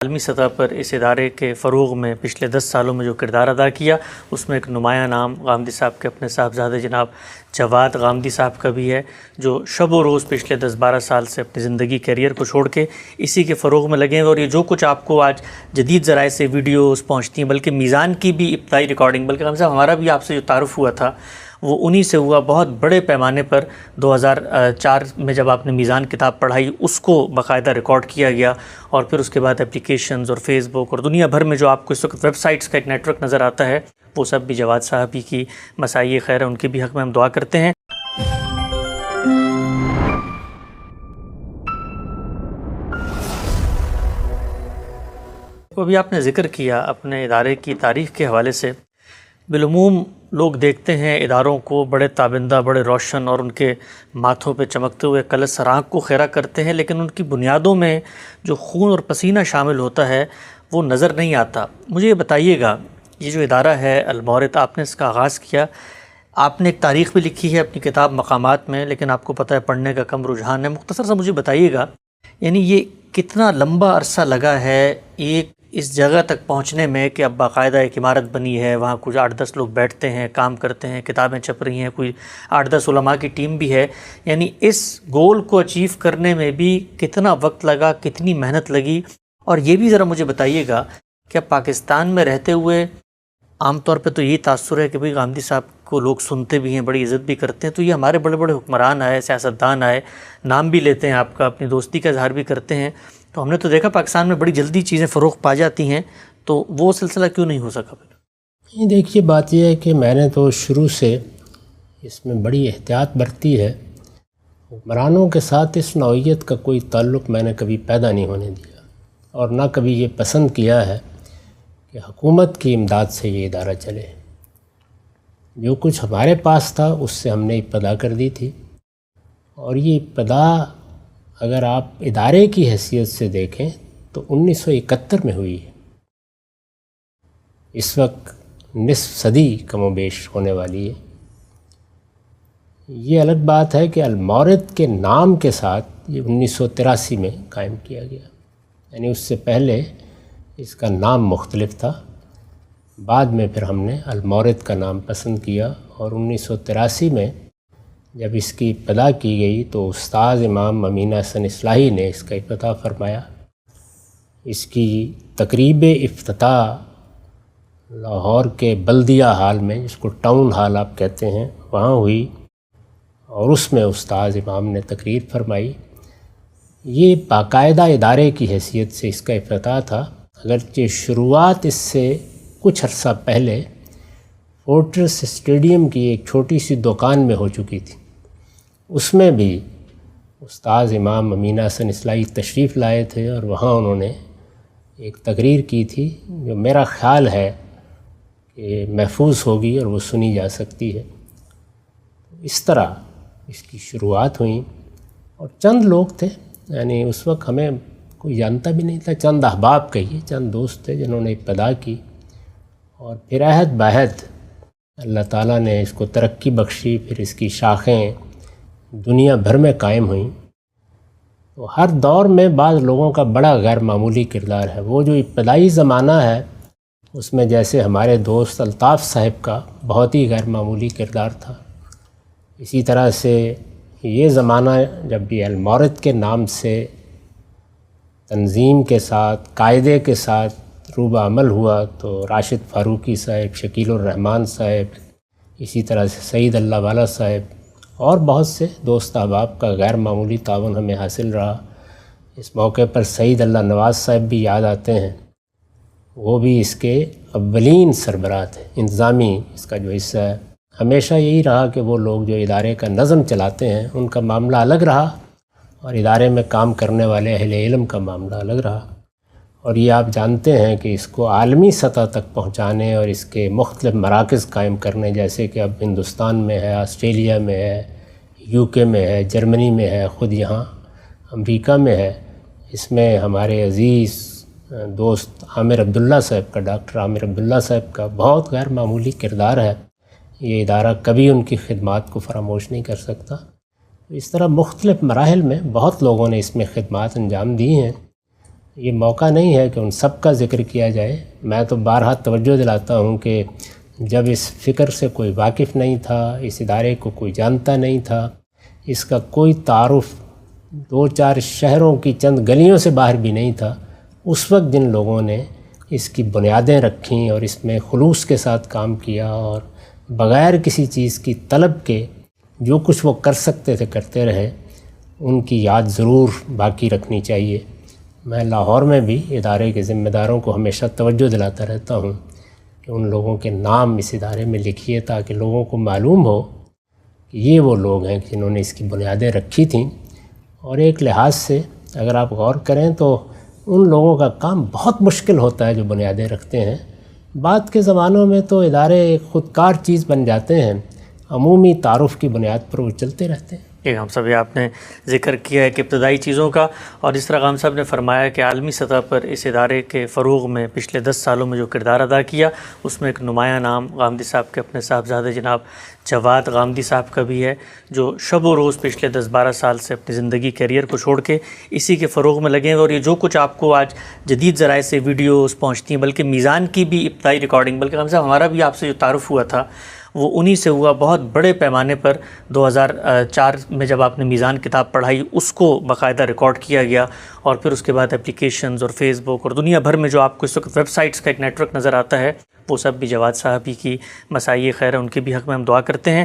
عالمی سطح پر اس ادارے کے فروغ میں پچھلے 10 سالوں میں جو کردار ادا کیا، اس میں ایک نمایاں نام غامدی صاحب کے اپنے صاحبزادے جناب جواد غامدی صاحب کا بھی ہے، جو شب و روز پچھلے 10-12 سال سے اپنی زندگی کیریئر کو چھوڑ کے اسی کے فروغ میں لگے ہیں۔ اور یہ جو کچھ آپ کو آج جدید ذرائع سے ویڈیوز پہنچتی ہیں، بلکہ میزان کی بھی ابتدائی ریکارڈنگ، بلکہ غامدی صاحب ہمارا بھی آپ سے جو تعارف ہوا تھا وہ انہی سے ہوا، بہت بڑے پیمانے پر 2004 میں جب آپ نے میزان کتاب پڑھائی اس کو باقاعدہ ریکارڈ کیا گیا، اور پھر اس کے بعد اپلیکیشنز اور فیس بک اور دنیا بھر میں جو آپ کو اس وقت ویب سائٹس کا ایک نیٹ ورک نظر آتا ہے، وہ سب بھی جواد صاحب ہی کی مسائی خیر ہے، ان کے بھی حق میں ہم دعا کرتے ہیں۔ ابھی آپ نے ذکر کیا اپنے ادارے کی تاریخ کے حوالے سے، بالعموم لوگ دیکھتے ہیں اداروں کو بڑے تابندہ، بڑے روشن، اور ان کے ماتھوں پہ چمکتے ہوئے کلش سراغ کو خیرہ کرتے ہیں، لیکن ان کی بنیادوں میں جو خون اور پسینہ شامل ہوتا ہے وہ نظر نہیں آتا۔ مجھے یہ بتائیے گا، یہ جو ادارہ ہے المورد، آپ نے اس کا آغاز کیا، آپ نے ایک تاریخ بھی لکھی ہے اپنی کتاب مقامات میں، لیکن آپ کو پتہ ہے پڑھنے کا کم رجحان ہے، مختصر سا مجھے بتائیے گا، یعنی یہ کتنا لمبا عرصہ لگا ہے ایک اس جگہ تک پہنچنے میں کہ اب باقاعدہ ایک عمارت بنی ہے، وہاں کچھ 8-10 لوگ بیٹھتے ہیں، کام کرتے ہیں، کتابیں چھپ رہی ہیں، کوئی 8-10 علماء کی ٹیم بھی ہے، یعنی اس گول کو اچیو کرنے میں بھی کتنا وقت لگا، کتنی محنت لگی؟ اور یہ بھی ذرا مجھے بتائیے گا کہ اب پاکستان میں رہتے ہوئے عام طور پہ تو یہی تاثر ہے کہ بھئی غامدی صاحب کو لوگ سنتے بھی ہیں، بڑی عزت بھی کرتے ہیں، تو یہ ہمارے بڑے بڑے حکمران آئے، سیاستدان آئے، نام بھی لیتے ہیں آپ کا، اپنی دوستی کا اظہار بھی کرتے ہیں، تو ہم نے تو دیکھا پاکستان میں بڑی جلدی چیزیں فروغ پا جاتی ہیں، تو وہ سلسلہ کیوں نہیں ہو سکا پھر؟ دیکھیے، بات یہ ہے کہ میں نے تو شروع سے اس میں بڑی احتیاط برتی ہے، حکمرانوں کے ساتھ اس نوعیت کا کوئی تعلق میں نے کبھی پیدا نہیں ہونے دیا، اور نہ کبھی یہ پسند کیا ہے کہ حکومت کی امداد سے یہ ادارہ چلے۔ جو کچھ ہمارے پاس تھا اس سے ہم نے ابتدا کر دی تھی، اور یہ ابتدا اگر آپ ادارے کی حیثیت سے دیکھیں تو 1971 میں ہوئی ہے۔ اس وقت نصف صدی کم و بیش ہونے والی ہے۔ یہ الگ بات ہے کہ المورد کے نام کے ساتھ یہ 1983 میں قائم کیا گیا، یعنی اس سے پہلے اس کا نام مختلف تھا، بعد میں پھر ہم نے المورد کا نام پسند کیا، اور 1983 میں جب اس کی ابتدا کی گئی تو استاد امام امین احسن اصلاحی نے اس کا افتتاح فرمایا۔ اس کی تقریب افتتاح لاہور کے بلدیہ ہال میں، جس کو ٹاؤن ہال آپ کہتے ہیں، وہاں ہوئی، اور اس میں استاد امام نے تقریر فرمائی۔ یہ باقاعدہ ادارے کی حیثیت سے اس کا افتتاح تھا، اگرچہ شروعات اس سے کچھ عرصہ پہلے فورٹریس اسٹیڈیم کی ایک چھوٹی سی دکان میں ہو چکی تھی۔ اس میں بھی استاد امام امین احسن اصلاحی تشریف لائے تھے، اور وہاں انہوں نے ایک تقریر کی تھی جو میرا خیال ہے کہ محفوظ ہوگی اور وہ سنی جا سکتی ہے۔ اس طرح اس کی شروعات ہوئیں، اور چند لوگ تھے، یعنی اس وقت ہمیں کوئی جانتا بھی نہیں تھا، چند احباب کہیے، چند دوست تھے جنہوں نے ابتدا کی، اور پھر عہد بعہد اللہ تعالیٰ نے اس کو ترقی بخشی، پھر اس کی شاخیں دنیا بھر میں قائم ہوئیں۔ تو ہر دور میں بعض لوگوں کا بڑا غیر معمولی کردار ہے۔ وہ جو ابتدائی زمانہ ہے اس میں جیسے ہمارے دوست الطاف صاحب کا بہت ہی غیر معمولی کردار تھا، اسی طرح سے یہ زمانہ جب بھی المورد کے نام سے تنظیم کے ساتھ، قاعدے کے ساتھ روب عمل ہوا، تو راشد فاروقی صاحب، شکیل الرحمان صاحب، اسی طرح سے سعید اللہ والا صاحب، اور بہت سے دوست احباب کا غیر معمولی تعاون ہمیں حاصل رہا۔ اس موقع پر سعید اللہ نواز صاحب بھی یاد آتے ہیں، وہ بھی اس کے اولین سربراہ تھے، انتظامی اس کا جو حصہ ہے۔ ہمیشہ یہی رہا کہ وہ لوگ جو ادارے کا نظم چلاتے ہیں ان کا معاملہ الگ رہا، اور ادارے میں کام کرنے والے اہل علم کا معاملہ الگ رہا، اور یہ آپ جانتے ہیں کہ اس کو عالمی سطح تک پہنچانے اور اس کے مختلف مراکز قائم کرنے، جیسے کہ اب ہندوستان میں ہے، آسٹریلیا میں ہے، UK میں ہے، جرمنی میں ہے، خود یہاں امریکہ میں ہے، اس میں ہمارے عزیز دوست عامر عبداللہ صاحب کا، ڈاکٹر عامر عبداللہ صاحب کا بہت غیر معمولی کردار ہے۔ یہ ادارہ کبھی ان کی خدمات کو فراموش نہیں کر سکتا۔ اس طرح مختلف مراحل میں بہت لوگوں نے اس میں خدمات انجام دی ہیں۔ یہ موقع نہیں ہے کہ ان سب کا ذکر کیا جائے. میں تو بارہا توجہ دلاتا ہوں کہ جب اس فکر سے کوئی واقف نہیں تھا، اس ادارے کو کوئی جانتا نہیں تھا، اس کا کوئی تعارف 2-4 شہروں کی چند گلیوں سے باہر بھی نہیں تھا، اس وقت جن لوگوں نے اس کی بنیادیں رکھیں اور اس میں خلوص کے ساتھ کام کیا اور بغیر کسی چیز کی طلب کے جو کچھ وہ کر سکتے تھے کرتے رہے، ان کی یاد ضرور باقی رکھنی چاہیے. میں لاہور میں بھی ادارے کے ذمہ داروں کو ہمیشہ توجہ دلاتا رہتا ہوں کہ ان لوگوں کے نام اس ادارے میں لکھیے تاکہ لوگوں کو معلوم ہو کہ یہ وہ لوگ ہیں جنہوں نے اس کی بنیادیں رکھی تھیں. اور ایک لحاظ سے اگر آپ غور کریں تو ان لوگوں کا کام بہت مشکل ہوتا ہے جو بنیادیں رکھتے ہیں. بعد کے زمانوں میں تو ادارے ایک خودکار چیز بن جاتے ہیں، عمومی تعارف کی بنیاد پر وہ چلتے رہتے ہیں. غام صاحب یہ آپ نے ذکر کیا ہے کہ ابتدائی چیزوں کا، اور اس طرح غام صاحب نے فرمایا کہ عالمی سطح پر اس ادارے کے فروغ میں پچھلے 10 سالوں میں جو کردار ادا کیا، اس میں ایک نمایاں نام غامدی صاحب کے اپنے صاحبزادے جناب جواد غامدی صاحب کا بھی ہے، جو شب و روز پچھلے 10-12 سال سے اپنی زندگی کیریئر کو چھوڑ کے اسی کے فروغ میں لگے ہیں. اور یہ جو کچھ آپ کو آج جدید ذرائع سے ویڈیوز پہنچتی ہیں، بلکہ میزان کی بھی ابتدائی ریکارڈنگ، بلکہ غام صاحب ہمارا بھی آپ سے جو تعارف ہوا تھا وہ انہی سے ہوا. بہت بڑے پیمانے پر 2004 میں جب آپ نے میزان کتاب پڑھائی، اس کو باقاعدہ ریکارڈ کیا گیا، اور پھر اس کے بعد اپلیکیشنز اور فیس بک اور دنیا بھر میں جو آپ کو اس وقت ویب سائٹس کا ایک نیٹ ورک نظر آتا ہے، وہ سب بھی جواد صاحب ہی کی مسائی خیر ہے. ان کے بھی حق میں ہم دعا کرتے ہیں.